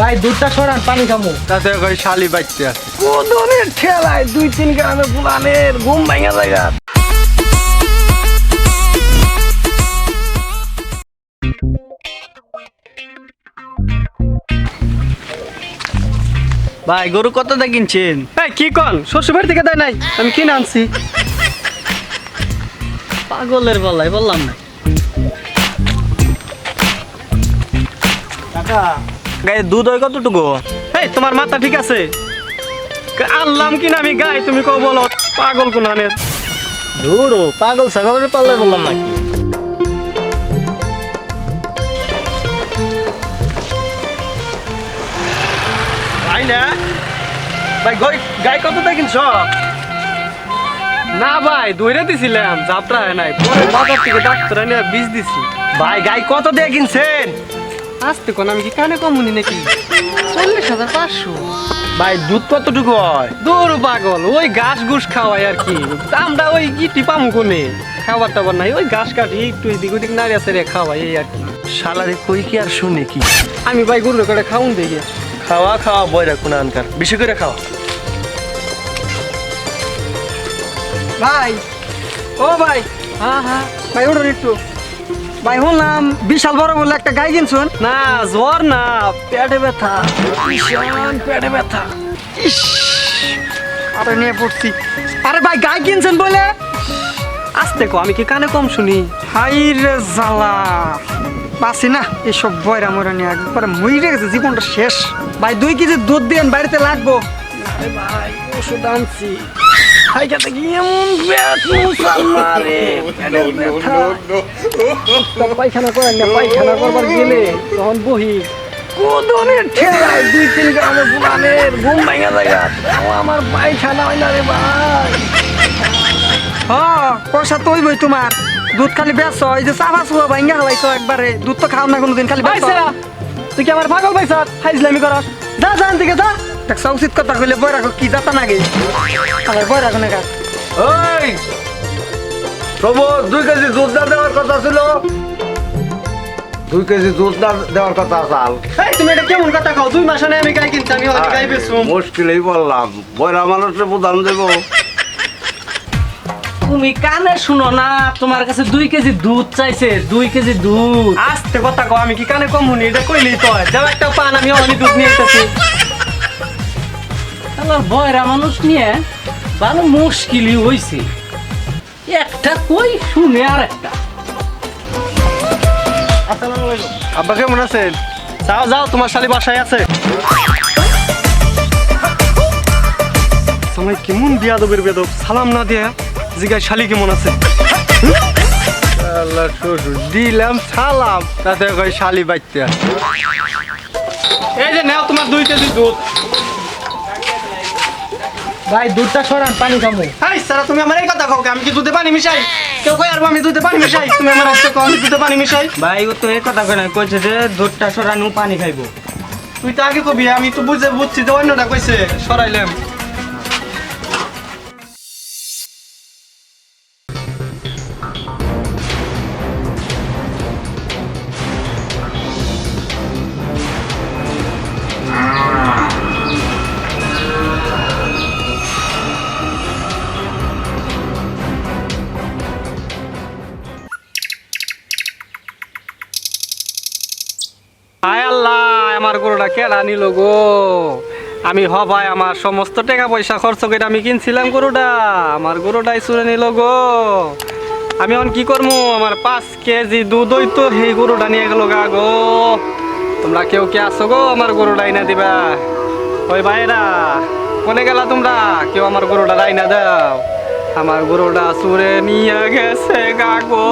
ভাই দুধটা সরান পানি খামু। তাতে কই শালি বাইতে আছে কোদনের ঠেলায় 2-3 গ্রামে ফুলানের ঘুম ভাঙা জায়গা। ভাই গরু কত দা কিনছেন? এই কি কোন শ্বশুরবাড়ি থেকে দেয় নাই, আমি কিনে আনছি। পাগলের বলাই বললাম না কাকা গায়ে দুধ হয় কতটুকু? এই তোমার মাথা ঠিক আছে? আনলাম কিনা আমি গাই, তুমি কও বলো পাগল কোন আনের। ধুরো পাগল ছাগলের পাল্লাই বললাম নাকি? ভাই না ভাই গাই কত টাকা কিনছ? না ভাই দইরা দিছিলাম, যাত্রা হয় নাই, পরে বাজার থেকে ডাক্তার নিয়ে বীজ দিছি। ভাই গাই কত দিয়ে কিনছেন? আসতে কোন আমি কি কানে কমুনি নাকি? 40,500। ভাই দুধ কতটুকু হয়? দূর পাগল, ওই ঘাস ঘুষ খাওয়াই আর কি। আমরা ওই গিটি পামু কোনে, খাবার টাবার নাই, ওই ঘাস কাটি একটু এদিক ওদিক নাড়ি আছে রে খাওয়াই এই আর কি। শালারে কই কি আর শুনে কি? আমি ভাই গরুর করে খাউন দেখি। খাওয়া খাওয়া বইরা কোন আনকার বেশি করে খাওয়া। ভাই ও ভাই, হ্যাঁ হ্যাঁ ভাই উঠুন একটু। ভাই শুনলাম বিশাল বড় বলে একটা গাই কিনছুন? না জ্বর না, পেটে ব্যথা, ভীষণ পেটে ব্যথা। ইস, আরে নিয়ে পড়ছি। আরে ভাই গাই কিনছেন বলে? আসতে কো, আমি কি কানে কম শুনি? হাই রে জ্বালা, বাসি না এসব বয়রা ময়রা নিয়ে, একবারে মরে গেছে, জীবনটা শেষ। ভাই 2 কেজি দুধ দিন, বাড়িতে লাগবো। আরে ভাই ওষুধ আনছি, খাইতে গিয়ে এমন পেট মুসাল্লা রে, পেটের ব্যথা। তা পায়খানা করেন না, পায়খানা করবার গেলে তখন বহি কোদনের ঠেলায় 2-3 গ্রামে ফুলানের ঘুম ভাঙা জায়গা। আমার পায়খানা হয় না রে ভাই। হ্যাঁ পয়সা তো হইবই তোমার, দুধ খালি বেচ, এই যে চাপা চুয়া ভাঙ্গা হলাইছো একবারে, দুধ তো খাও না কোনোদিন, খালি বেচ। তুই কি আমার পাগল পাইছ? খাইছিলামি করস, যা জান থেকে যা। একটা উচিত কথা কইলে বই রাখো, কি যাতা নাগে আমার বই রাখো না। ওই প্রভু 2 কেজি দুধ না দেওয়ার কথা ছিল, 2 কেজি দুধ না দেওয়ার কথা আসাল। এই তুমি এটা কেমন কথা কও? 2 মাস আগে আমি গাই কিনছি, আমি হয়তো গাই বেচুম। মুশকিলই বললাম, বইরা মানুষের প্রধান দেব। তুমি কানে শুনো না, তোমার কাছে 2 কেজি দুধ চাইছে, 2 কেজি দুধ। আস্তে কথা কও, আমি কি কানে কম শুনি? এটা কইলেই তো হয়। যাও একটা পান, আমি অনেক দুধ নিয়ে এসেছি। আমার বয়রা মানুষ নিয়ে ভালো মুশকিলই হইছে, একটা কই শুনে আর একটা। আব্বা কেমন আছেন? যাও যাও, তোমার শালি বাসায় আছে। সময় কেমন বিয়াদবের বেদব, সালাম না দিয়া জিগায় শালি কেমন আছে। আল্লাহ শ্বশুর দিলাম সালাম, তাতে কই শালি বাইতে আছে। এই যে নাও তোমার 2 কেজি দুধ। ভাই দুধটা সরান পানি খামু। হাই সারা, তুমি আমার এই কথা কও, আমি কি দুধে পানি মিশাই? কেউ কই আর আমি দুধে পানি মিশাই? তুমি আমার আজকে কও আমি দুধে পানি মিশাই? ভাই ও তো এই কথা কয় না, কইছে যে দুধটা সরানো পানি খাইবো। তুই তো আগে কবি, আমি তো বুঝছি যে অন্যটা কইছে, সরাইলাম। হায় আল্লাহ, আমার গরুটা কেডা নিল গো? আমি ভাই আমার সমস্ত টাকা পয়সা খরচ করে আমি কিনছিলাম গরুটা, আমার গরুটাই চুরে নিল গো। আমি এখন কি করবো? আমার 5 কেজি দুধ হইতো, সেই গরুটা নিয়ে গেল গা গো। তোমরা কেউ কে আসো গো, আমার গরুটা আইনা দিবা? ওই ভাইরা কোনে গেলা তোমরা? কেউ আমার গরুটা আইনা দাও, আমার গরুটা চুরে নিয়ে গেছে গা গো।